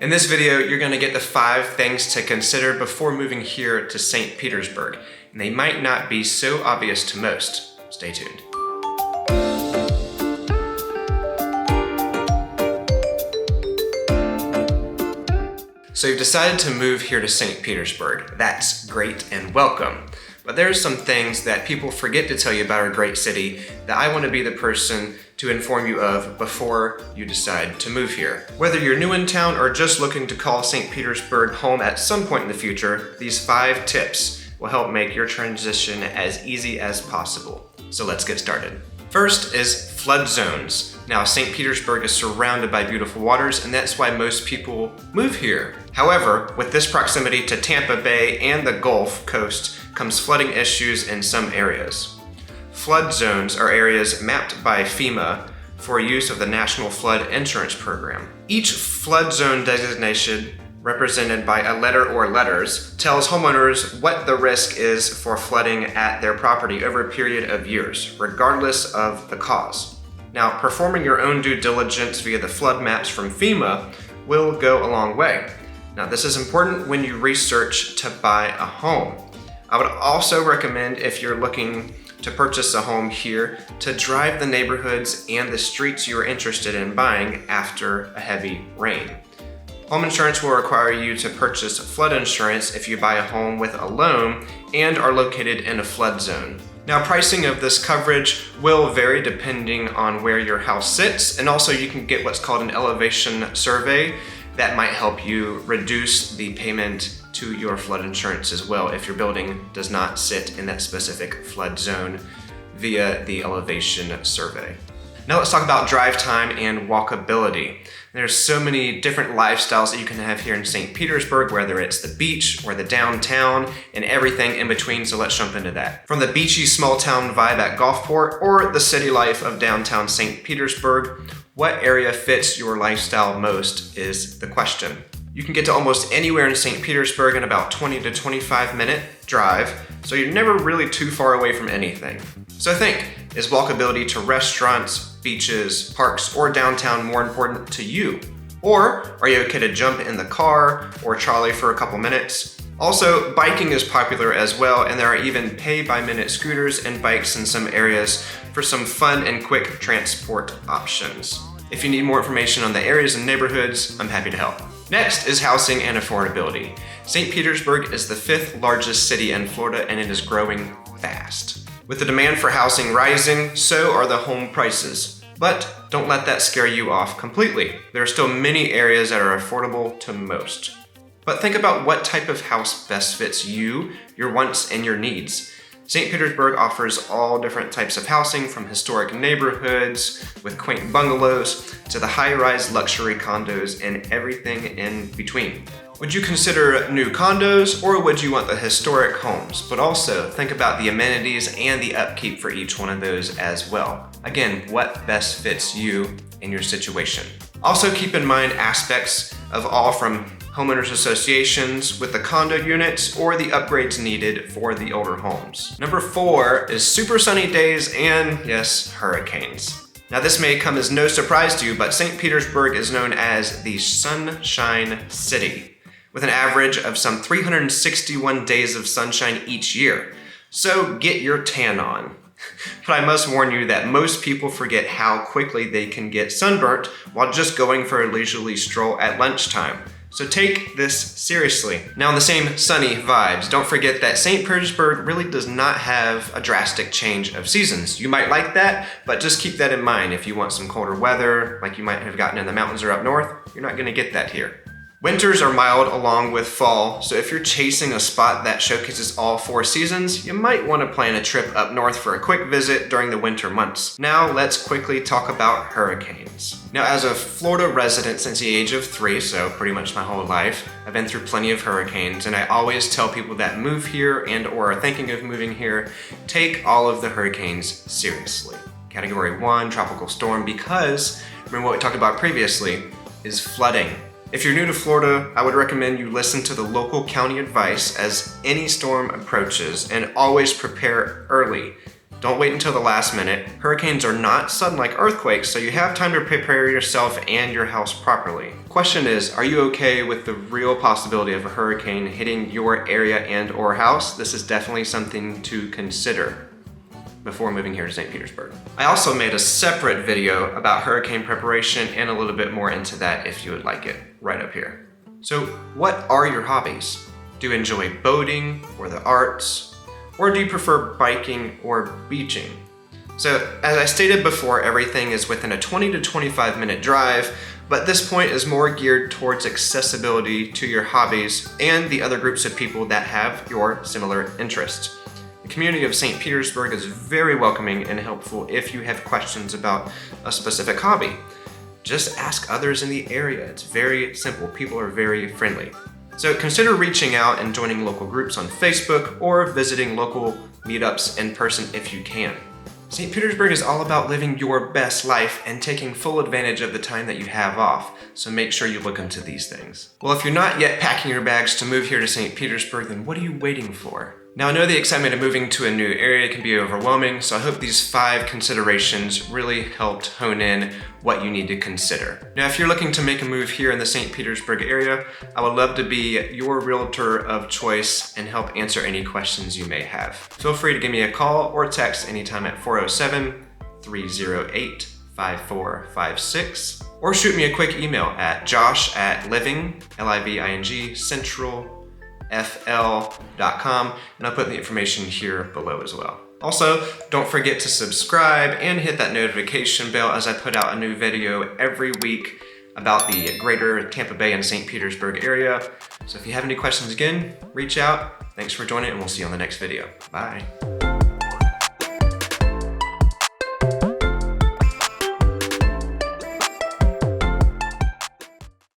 In this video, you're going to get the 5 things to consider before moving here to St. Petersburg, and they might not be so obvious to most. Stay tuned. So you've decided to move here to St. Petersburg. That's great and welcome. But there's some things that people forget to tell you about our great city that I want to be the person to inform you of before you decide to move here. Whether you're new in town or just looking to call St. Petersburg home at some point in the future, these 5 tips will help make your transition as easy as possible. So let's get started. First is flood zones. Now, St. Petersburg is surrounded by beautiful waters, and that's why most people move here. However, with this proximity to Tampa Bay and the Gulf Coast comes flooding issues in some areas. Flood zones are areas mapped by FEMA for use of the National Flood Insurance Program. Each flood zone designation, represented by a letter or letters, tells homeowners what the risk is for flooding at their property over a period of years, regardless of the cause. Now, performing your own due diligence via the flood maps from FEMA will go a long way. Now, this is important when you research to buy a home. I would also recommend, if you're looking to purchase a home here, to drive the neighborhoods and the streets you're interested in buying after a heavy rain. Home insurance will require you to purchase flood insurance if you buy a home with a loan and are located in a flood zone. Now, pricing of this coverage will vary depending on where your house sits, and also you can get what's called an elevation survey that might help you reduce the payment to your flood insurance as well if your building does not sit in that specific flood zone via the elevation survey. Now let's talk about drive time and walkability. There's so many different lifestyles that you can have here in St. Petersburg, whether it's the beach or the downtown and everything in between, so let's jump into that. From the beachy small town vibe at Gulfport or the city life of downtown St. Petersburg, what area fits your lifestyle most is the question. You can get to almost anywhere in St. Petersburg in about 20 to 25 minute drive, so you're never really too far away from anything. So think, is walkability to restaurants, beaches, parks, or downtown more important to you? Or are you okay to jump in the car or trolley for a couple minutes? Also, biking is popular as well, and there are even pay-by-minute scooters and bikes in some areas for some fun and quick transport options. If you need more information on the areas and neighborhoods, I'm happy to help. Next is housing and affordability. St. Petersburg is the 5th largest city in Florida, and it is growing fast. With the demand for housing rising, so are the home prices. But don't let that scare you off completely. There are still many areas that are affordable to most. But think about what type of house best fits you, your wants, and your needs. St. Petersburg offers all different types of housing, from historic neighborhoods with quaint bungalows to the high-rise luxury condos and everything in between. Would you consider new condos, or would you want the historic homes? But also think about the amenities and the upkeep for each one of those as well. Again, what best fits you and your situation. Also keep in mind aspects of all from homeowners associations with the condo units or the upgrades needed for the older homes. Number 4 is super sunny days and, yes, hurricanes. Now, this may come as no surprise to you, but St. Petersburg is known as the Sunshine City, with an average of some 361 days of sunshine each year. So get your tan on. But I must warn you that most people forget how quickly they can get sunburnt while just going for a leisurely stroll at lunchtime. So take this seriously. Now, in the same sunny vibes, don't forget that St. Petersburg really does not have a drastic change of seasons. You might like that, but just keep that in mind. If you want some colder weather, like you might have gotten in the mountains or up north, you're not gonna get that here. Winters are mild along with fall, so if you're chasing a spot that showcases all 4 seasons, you might want to plan a trip up north for a quick visit during the winter months. Now let's quickly talk about hurricanes. Now, as a Florida resident since the age of 3, so pretty much my whole life, I've been through plenty of hurricanes, and I always tell people that move here and or are thinking of moving here, take all of the hurricanes seriously. Category 1, tropical storm, because remember what we talked about previously, is flooding. If you're new to Florida, I would recommend you listen to the local county advice as any storm approaches, and always prepare early. Don't wait until the last minute. Hurricanes are not sudden like earthquakes, so you have time to prepare yourself and your house properly. Question is, are you okay with the real possibility of a hurricane hitting your area and or house? This is definitely something to consider before moving here to St. Petersburg. I also made a separate video about hurricane preparation and a little bit more into that if you would like it, right up here. So what are your hobbies? Do you enjoy boating or the arts? Or do you prefer biking or beaching? So as I stated before, everything is within a 20 to 25 minute drive, but this point is more geared towards accessibility to your hobbies and the other groups of people that have your similar interests. The community of St. Petersburg is very welcoming and helpful if you have questions about a specific hobby. Just ask others in the area. It's very simple. People are very friendly. So consider reaching out and joining local groups on Facebook or visiting local meetups in person if you can. St. Petersburg is all about living your best life and taking full advantage of the time that you have off, so make sure you look into these things. Well, if you're not yet packing your bags to move here to St. Petersburg, then what are you waiting for? Now, I know the excitement of moving to a new area can be overwhelming, so I hope these 5 considerations really helped hone in what you need to consider. Now, if you're looking to make a move here in the St. Petersburg area, I would love to be your realtor of choice and help answer any questions you may have. Feel free to give me a call or text anytime at 407-308-5456, or shoot me a quick email at josh@living, Living, centralfl.com, and I'll put the information here below as well. Also, don't forget to subscribe and hit that notification bell as I put out a new video every week about the greater Tampa Bay and St. Petersburg area. So if you have any questions again, reach out. Thanks for joining, and we'll see you on the next video. Bye.